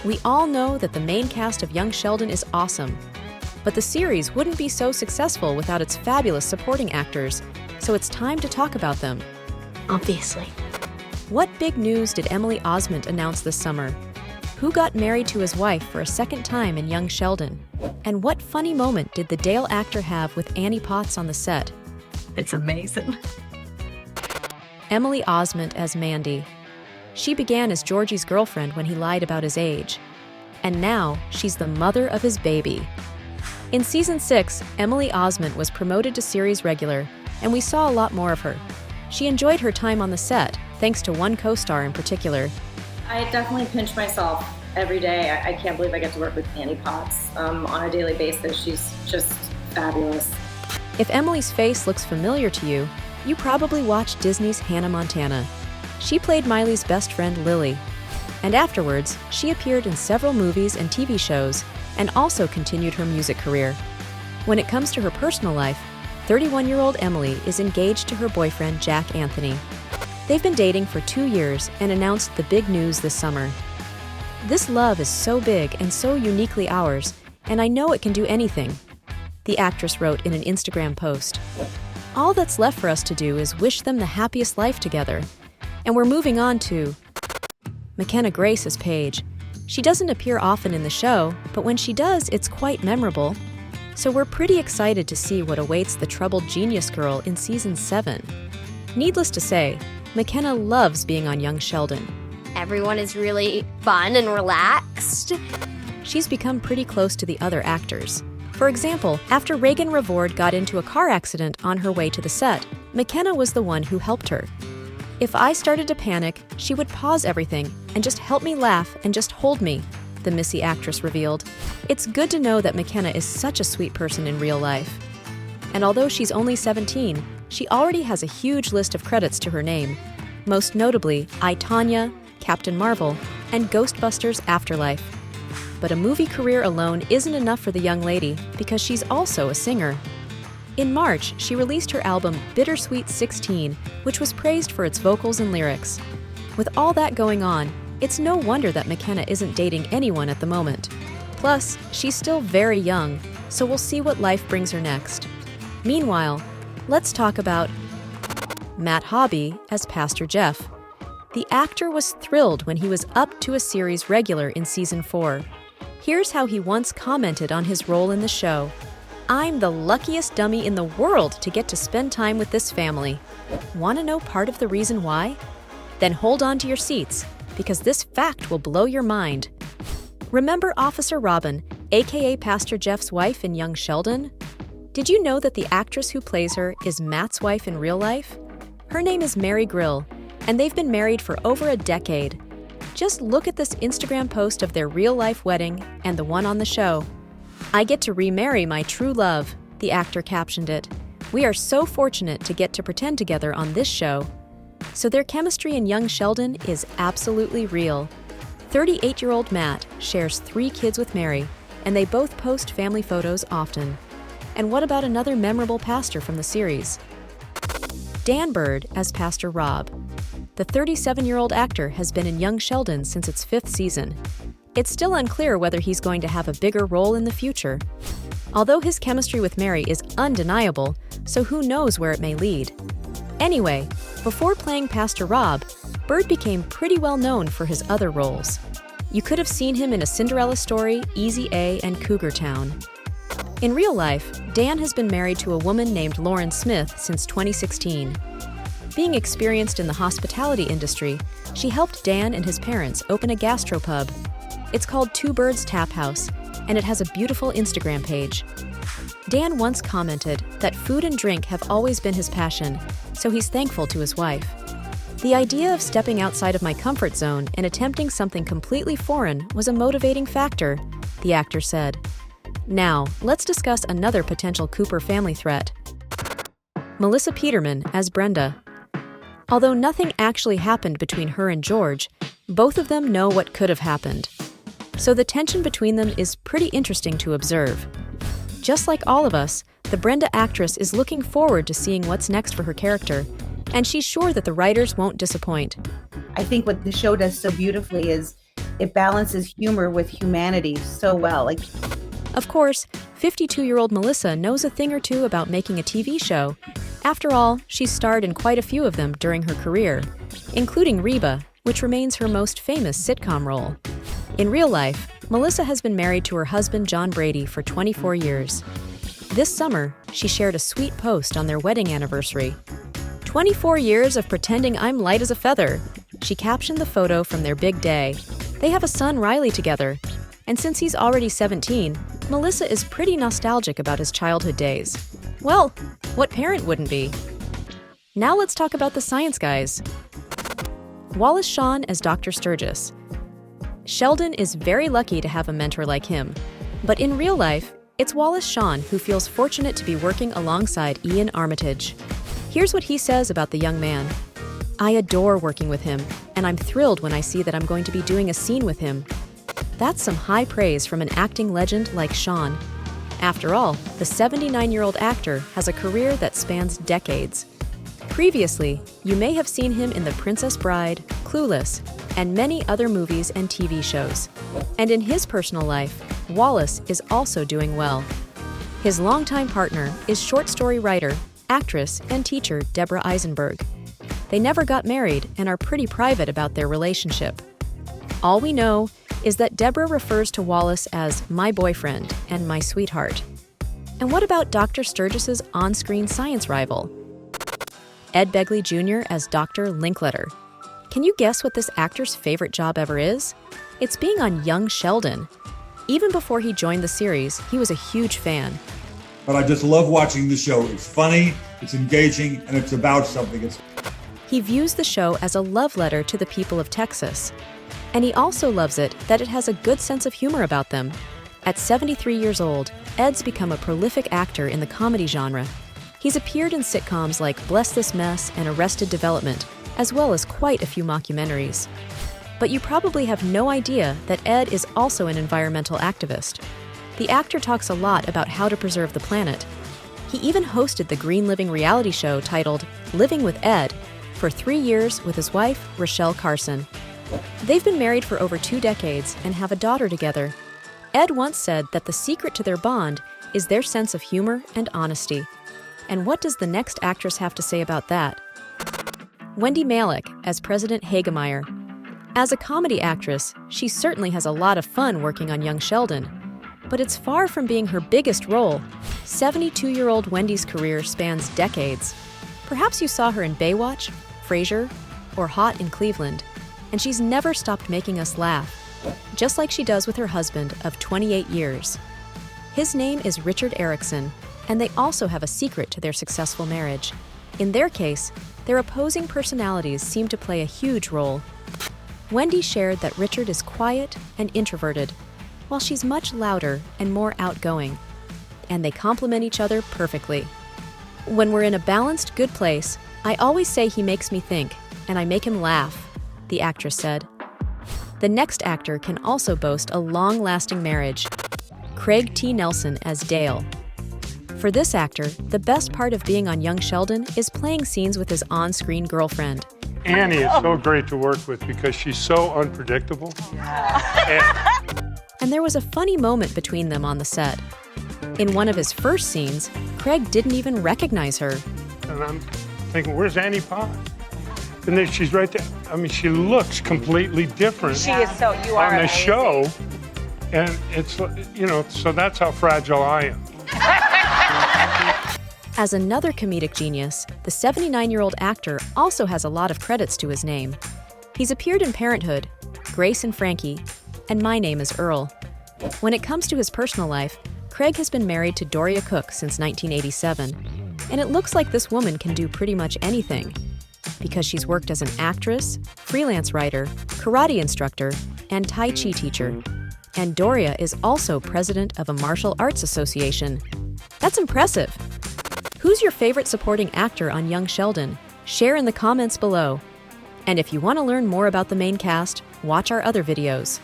We all know that the main cast of Young Sheldon is awesome, but the series wouldn't be so successful without its fabulous supporting actors, so it's time to talk about them. Obviously. What big news did Emily Osment announce this summer? Who got married to his wife for a second time in Young Sheldon? And what funny moment did the Dale actor have with Annie Potts on the set? It's amazing. Emily Osment as Mandy. She began as Georgie's girlfriend when he lied about his age. And now, she's the mother of his baby. In Season 6, Emily Osment was promoted to series regular, and we saw a lot more of her. She enjoyed her time on the set, thanks to one co-star in particular. I definitely pinch myself every day. I can't believe I get to work with Annie Potts on a daily basis. She's just fabulous. If Emily's face looks familiar to you, you probably watched Disney's Hannah Montana. She played Miley's best friend Lily. And afterwards, she appeared in several movies and TV shows, and also continued her music career. When it comes to her personal life, 31-year-old Emily is engaged to her boyfriend Jack Anthony. They've been dating for 2 years and announced the big news this summer. This love is so big and so uniquely ours, and I know it can do anything, the actress wrote in an Instagram post. All that's left for us to do is wish them the happiest life together. And we're moving on to Mckenna Grace's page. She doesn't appear often in the show, but when she does, it's quite memorable. So we're pretty excited to see what awaits the troubled genius girl in Season 7. Needless to say, Mckenna loves being on Young Sheldon. Everyone is really fun and relaxed. She's become pretty close to the other actors. For example, after Reagan Revord got into a car accident on her way to the set, Mckenna was the one who helped her. If I started to panic, she would pause everything and just help me laugh and just hold me, the Missy actress revealed. It's good to know that Mckenna is such a sweet person in real life. And although she's only 17, she already has a huge list of credits to her name, most notably I, Tonya, Captain Marvel, and Ghostbusters Afterlife. But a movie career alone isn't enough for the young lady because she's also a singer. In March, she released her album Bittersweet 16, which was praised for its vocals and lyrics. With all that going on, it's no wonder that Mckenna isn't dating anyone at the moment. Plus, she's still very young, so we'll see what life brings her next. Meanwhile, let's talk about Matt Hobby as Pastor Jeff. The actor was thrilled when he was up to a series regular in Season 4. Here's how he once commented on his role in the show. "I'm the luckiest dummy in the world to get to spend time with this family. Want to know part of the reason why? Then hold on to your seats, because this fact will blow your mind. Remember Officer Robin, aka Pastor Jeff's wife in Young Sheldon? Did you know that the actress who plays her is Matt's wife in real life? Her name is Mary Grill, and they've been married for over a decade. Just look at this Instagram post of their real-life wedding and the one on the show. I get to remarry my true love," the actor captioned it. "We are so fortunate to get to pretend together on this show." So their chemistry in Young Sheldon is absolutely real. 38-year-old Matt shares 3 kids with Mary, and they both post family photos often. And what about another memorable pastor from the series? Dan Byrd as Pastor Rob. The 37-year-old actor has been in Young Sheldon since its 5th season. It's still unclear whether he's going to have a bigger role in the future. Although his chemistry with Mary is undeniable, so who knows where it may lead. Anyway, before playing Pastor Rob, Byrd became pretty well known for his other roles. You could have seen him in A Cinderella Story, Easy A, and Cougar Town. In real life, Dan has been married to a woman named Lauren Smith since 2016. Being experienced in the hospitality industry, she helped Dan and his parents open a gastropub. It's called Two Birds Tap House, and it has a beautiful Instagram page. Dan once commented that food and drink have always been his passion, so he's thankful to his wife. "The idea of stepping outside of my comfort zone and attempting something completely foreign was a motivating factor," the actor said. Now, let's discuss another potential Cooper family threat. Melissa Peterman as Brenda. Although nothing actually happened between her and George, both of them know what could have happened. So the tension between them is pretty interesting to observe. Just like all of us, the Brenda actress is looking forward to seeing what's next for her character, and she's sure that the writers won't disappoint. I think what the show does so beautifully is It balances humor with humanity so well. Like, Of course, 52-year-old Melissa knows a thing or two about making a TV show. After all, she's starred in quite a few of them during her career, including Reba, which remains her most famous sitcom role. In real life, Melissa has been married to her husband John Brady for 24 years. This summer, she shared a sweet post on their wedding anniversary. 24 years of pretending I'm light as a feather. She captioned the photo from their big day. They have a son, Riley, together. And since he's already 17, Melissa is pretty nostalgic about his childhood days. Well, what parent wouldn't be? Now let's talk about the science guys. Wallace Shawn as Dr. Sturgis. Sheldon is very lucky to have a mentor like him. But in real life, it's Wallace Shawn who feels fortunate to be working alongside Ian Armitage. Here's what he says about the young man. I adore working with him, and I'm thrilled when I see that I'm going to be doing a scene with him. That's some high praise from an acting legend like Shawn. After all, the 79-year-old actor has a career that spans decades. Previously, you may have seen him in The Princess Bride, Clueless, and many other movies and TV shows. And in his personal life, Wallace is also doing well. His longtime partner is short story writer, actress, and teacher Deborah Eisenberg. They never got married and are pretty private about their relationship. All we know is that Deborah refers to Wallace as my boyfriend and my sweetheart. And what about Dr. Sturgis's on-screen science rival? Ed Begley Jr. as Dr. Linkletter. Can you guess what this actor's favorite job ever is? It's being on Young Sheldon. Even before he joined the series, he was a huge fan. But I just love watching the show. It's funny, it's engaging, and it's about something. He views the show as a love letter to the people of Texas. And he also loves it that it has a good sense of humor about them. At 73 years old, Ed's become a prolific actor in the comedy genre. He's appeared in sitcoms like Bless This Mess and Arrested Development, as well as quite a few mockumentaries. But you probably have no idea that Ed is also an environmental activist. The actor talks a lot about how to preserve the planet. He even hosted the Green Living reality show titled Living with Ed for 3 years with his wife, Rochelle Carson. They've been married for over 2 decades and have a daughter together. Ed once said that the secret to their bond is their sense of humor and honesty. And what does the next actress have to say about that? Wendy Malik as President Hagemeyer. As a comedy actress, she certainly has a lot of fun working on Young Sheldon. But it's far from being her biggest role. 72-year-old Wendy's career spans decades. Perhaps you saw her in Baywatch, Frasier, or Hot in Cleveland. And she's never stopped making us laugh, just like she does with her husband of 28 years. His name is Richard Erickson, and they also have a secret to their successful marriage. In their case, their opposing personalities seem to play a huge role. Wendy shared that Richard is quiet and introverted, while she's much louder and more outgoing, and they complement each other perfectly. When we're in a balanced, good place, I always say he makes me think, and I make him laugh, the actress said. The next actor can also boast a long-lasting marriage. Craig T. Nelson as Dale. For this actor, the best part of being on Young Sheldon is playing scenes with his on-screen girlfriend. Annie is so great to work with because she's so unpredictable. And there was a funny moment between them on the set. In one of his first scenes, Craig didn't even recognize her. And I'm thinking, where's Annie Potts? And then she's right there. I mean, she looks completely different. She is so, you are on the amazing. show. And it's, you know, so that's how fragile I am. As another comedic genius, the 79-year-old actor also has a lot of credits to his name. He's appeared in Parenthood, Grace and Frankie, and My Name is Earl. When it comes to his personal life, Craig has been married to Doria Cook since 1987, and it looks like this woman can do pretty much anything, because she's worked as an actress, freelance writer, karate instructor, and Tai Chi teacher. And Doria is also president of a martial arts association. That's impressive. Who's your favorite supporting actor on Young Sheldon? Share in the comments below. And if you want to learn more about the main cast, watch our other videos.